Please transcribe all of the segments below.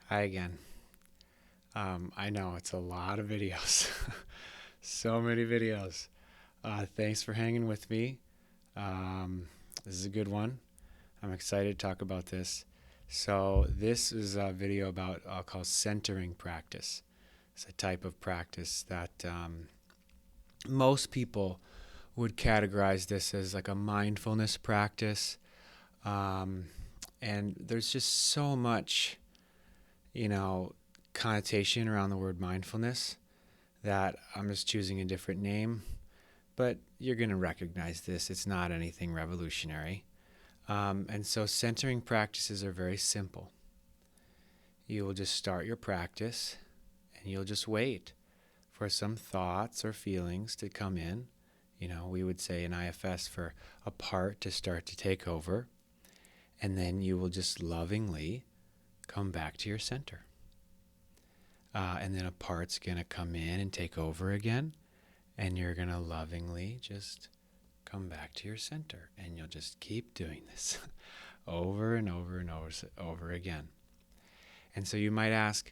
Hi again. I know it's a lot of videos, so many videos. Thanks for hanging with me. This is a good one. I'm excited to talk about this. So this is a video about I'll call centering practice. It's a type of practice that most people would categorize this as like a mindfulness practice. Um, and there's just so much, you know, connotation around the word mindfulness that I'm just choosing a different name, but you're going to recognize this. It's not anything revolutionary. And so centering practices are very simple. You will just start your practice and you'll just wait for some thoughts or feelings to come in. We would say in IFS for a part to start to take over. And then you will just lovingly come back to your center. And then a part's going to come in and take over again. And you're going to lovingly just come back to your center. And you'll just keep doing this over and over and over again. And so you might ask,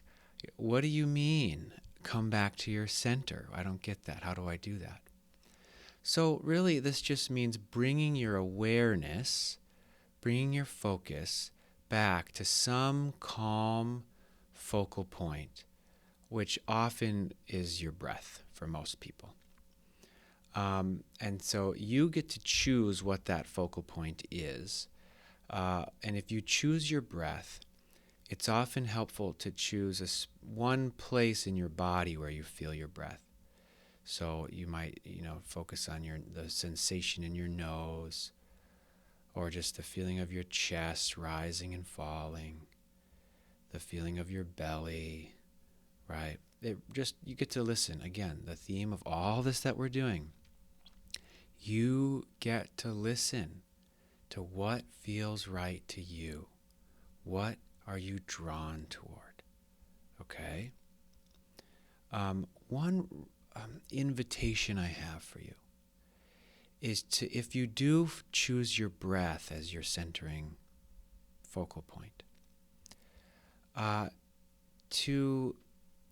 what do you mean, come back to your center? I don't get that. How do I do that? So really, this just means bringing your awareness, bringing your focus back to some calm focal point, which often is your breath for most people. And so you get to choose what that focal point is. And if you choose your breath, it's often helpful to choose one place in your body where you feel your breath. So you might, focus on the sensation in your nose, or just the feeling of your chest rising and falling, the feeling of your belly, right? You get to listen. Again, the theme of all this that we're doing. You get to listen to what feels right to you. What are you drawn toward? Okay? One invitation I have for you is to, if you do choose your breath as your centering focal point,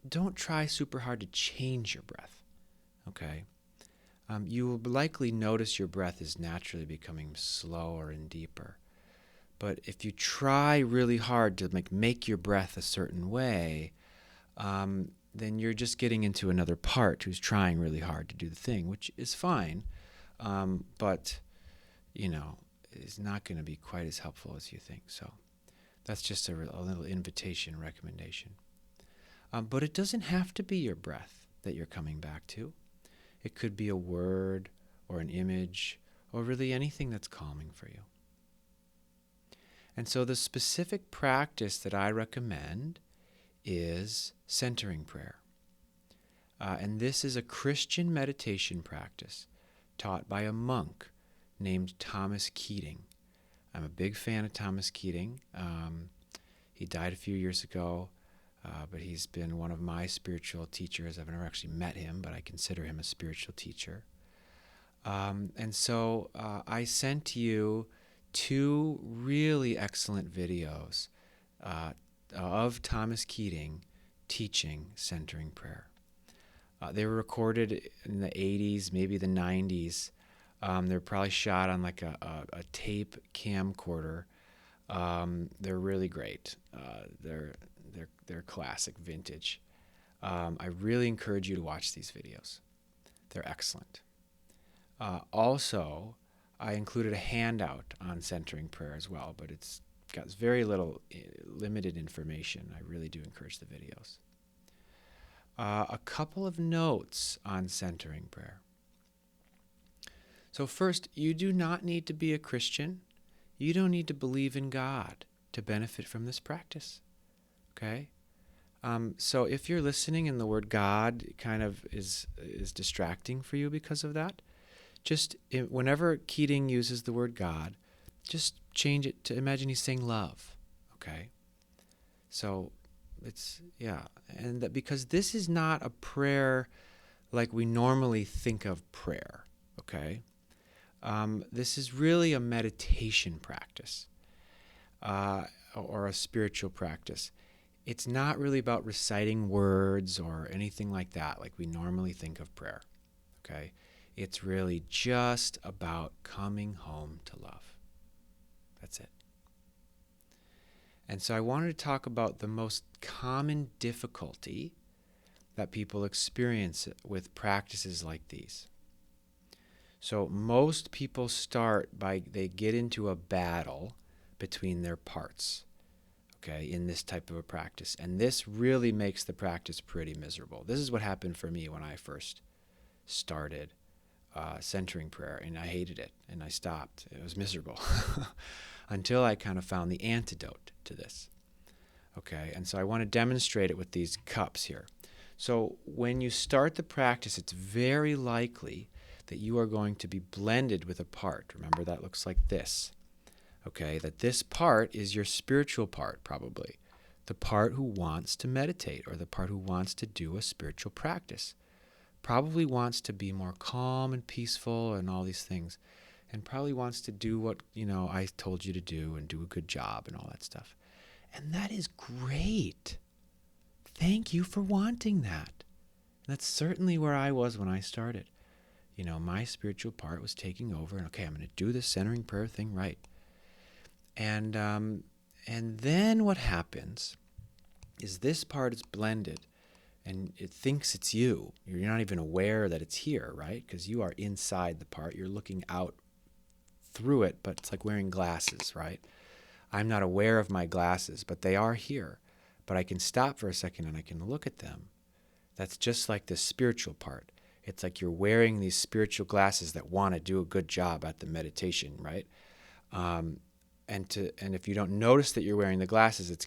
don't try super hard to change your breath, okay? You will likely notice your breath is naturally becoming slower and deeper. But if you try really hard to make your breath a certain way, then you're just getting into another part who's trying really hard to do the thing, which is fine, but, is not going to be quite as helpful as you think. So that's just a little invitation, recommendation. But it doesn't have to be your breath that you're coming back to. It could be a word or an image or really anything that's calming for you. And so the specific practice that I recommend is centering prayer. And this is a Christian meditation practice taught by a monk named Thomas Keating. I'm a big fan of Thomas Keating. He died a few years ago, but he's been one of my spiritual teachers. I've never actually met him, but I consider him a spiritual teacher. And so I sent you 2 really excellent videos of Thomas Keating teaching centering prayer. They were recorded in the 80s, maybe the 90s. They're probably shot on like a tape camcorder. They're really great. They're classic, vintage. I really encourage you to watch these videos. They're excellent. Also, I included a handout on centering prayer as well, but it's got very limited information. I really do encourage the videos. A couple of notes on centering prayer. So first, you do not need to be a Christian. You don't need to believe in God to benefit from this practice. Okay? So if you're listening and the word God kind of is distracting for you because of that, just whenever Keating uses the word God, just change it to imagine he's saying love. Okay? So and that because this is not a prayer like we normally think of prayer. Okay? This is really a meditation practice or a spiritual practice. it's not really about reciting words or anything like that, like we normally think of prayer, okay? It's really just about coming home to love. That's it. And so I wanted to talk about the most common difficulty that people experience with practices like these. So most people start by, they get into a battle between their parts, okay, in this type of a practice. And this really makes the practice pretty miserable. This is what happened for me when I first started centering prayer, and I hated it, and I stopped. It was miserable until I kind of found the antidote to this, okay? And so I want to demonstrate it with these cups here. So when you start the practice, it's very likely that you are going to be blended with a part. Remember, that looks like this. Okay, that this part is your spiritual part, probably. The part who wants to meditate, or the part who wants to do a spiritual practice. Probably wants to be more calm and peaceful and all these things. And probably wants to do what, I told you to do and do a good job and all that stuff. And that is great. Thank you for wanting that. And that's certainly where I was when I started. My spiritual part was taking over, and okay, I'm going to do this centering prayer thing right. And then what happens is this part is blended, and it thinks it's you. You're not even aware that it's here, right? Because you are inside the part. You're looking out through it, but it's like wearing glasses, right? I'm not aware of my glasses, but they are here. But I can stop for a second and I can look at them. That's just like the spiritual part. It's like you're wearing these spiritual glasses that want to do a good job at the meditation, right? And if you don't notice that you're wearing the glasses, it's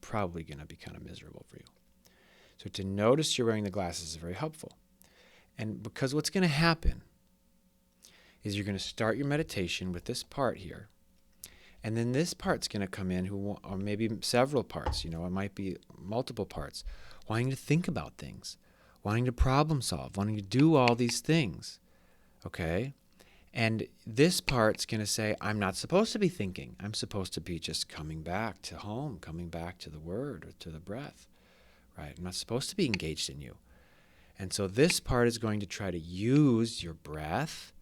probably going to be kind of miserable for you. So to notice you're wearing the glasses is very helpful. And because what's going to happen is you're going to start your meditation with this part here. And then this part's going to come in, or maybe several parts, it might be multiple parts, wanting to think about things, wanting to problem solve, wanting to do all these things, okay? And this part's going to say, I'm not supposed to be thinking. I'm supposed to be just coming back to home, coming back to the word or to the breath, right? I'm not supposed to be engaged in you. And so this part is going to try to use your breath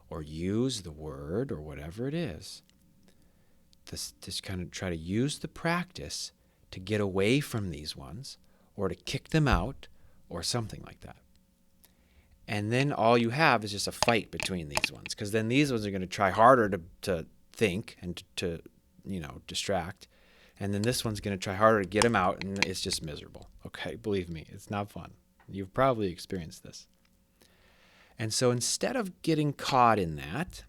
or use the word or whatever it is. This kind of try to use the practice to get away from these ones or to kick them out or something like that. And then all you have is just a fight between these ones, because then these ones are going to try harder to think and to distract. And then this one's going to try harder to get them out, and it's just miserable. Okay, believe me, it's not fun. You've probably experienced this. And so instead of getting caught in that,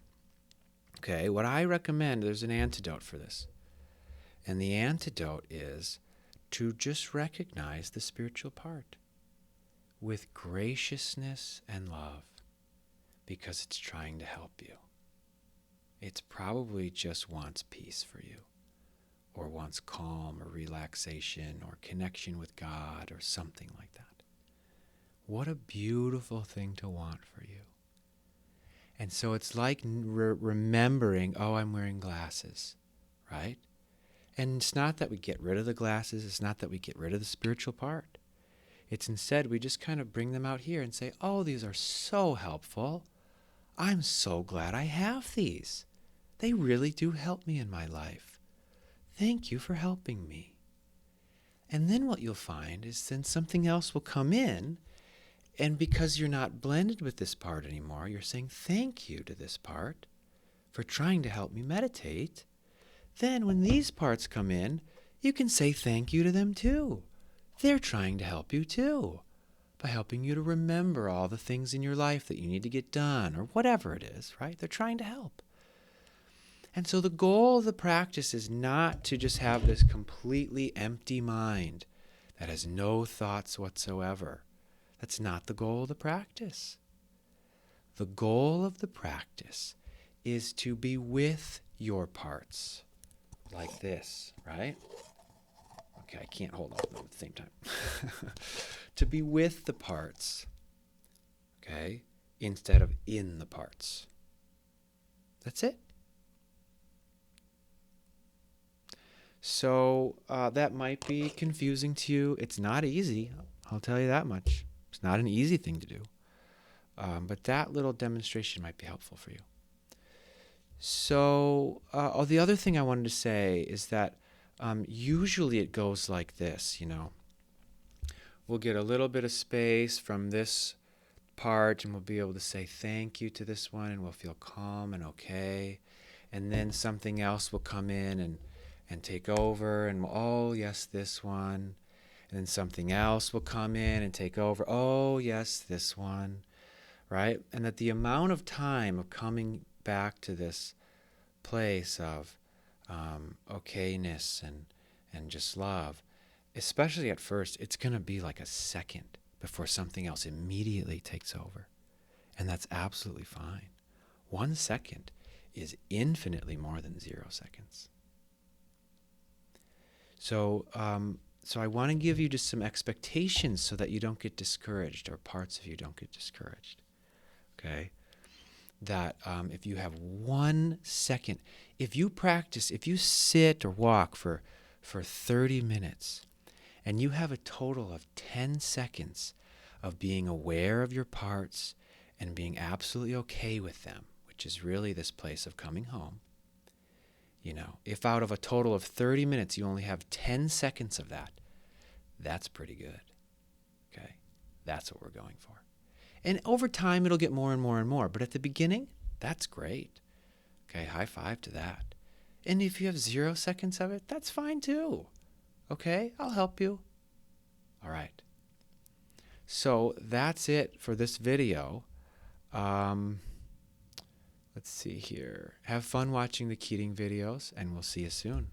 okay, what I recommend, there's an antidote for this. And the antidote is to just recognize the spiritual part with graciousness and love, because it's trying to help you. It probably just wants peace for you, or wants calm or relaxation or connection with God or something like that. What a beautiful thing to want for you. And so it's like remembering, I'm wearing glasses, right? And it's not that we get rid of the glasses. It's not that we get rid of the spiritual part. It's instead we just kind of bring them out here and say, these are so helpful. I'm so glad I have these. They really do help me in my life. Thank you for helping me. And then what you'll find is then something else will come in, and because you're not blended with this part anymore, you're saying thank you to this part for trying to help me meditate. Then when these parts come in, you can say thank you to them too. They're trying to help you too, by helping you to remember all the things in your life that you need to get done, or whatever it is, right? They're trying to help. And so the goal of the practice is not to just have this completely empty mind that has no thoughts whatsoever. That's not the goal of the practice. The goal of the practice is to be with your parts, like this, right? Okay, I can't hold all of them at the same time. To be with the parts, okay, instead of in the parts. That's it. So that might be confusing to you. It's not easy. I'll tell you that much. It's not an easy thing to do. But that little demonstration might be helpful for you. So the other thing I wanted to say is that usually it goes like this, We'll get a little bit of space from this part and we'll be able to say thank you to this one and we'll feel calm and okay. And then something else will come in and take over and oh, yes, this one. And then something else will come in and take over. Oh, yes, this one. Right? And that the amount of time of coming back to this place of okayness and just love, especially at first, it's going to be like a second before something else immediately takes over. And that's absolutely fine. 1 second is infinitely more than 0 seconds. So I want to give you just some expectations so that you don't get discouraged or parts of you don't get discouraged. Okay? That if you have 1 second, if you practice, if you sit or walk for 30 minutes and you have a total of 10 seconds of being aware of your parts and being absolutely okay with them, which is really this place of coming home, if out of a total of 30 minutes you only have 10 seconds of that, that's pretty good. Okay? That's what we're going for. And over time, it'll get more and more and more. But at the beginning, that's great. Okay, high five to that. And if you have 0 seconds of it, that's fine too. Okay, I'll help you. All right. So that's it for this video. Let's see here. Have fun watching the Keating videos, and we'll see you soon.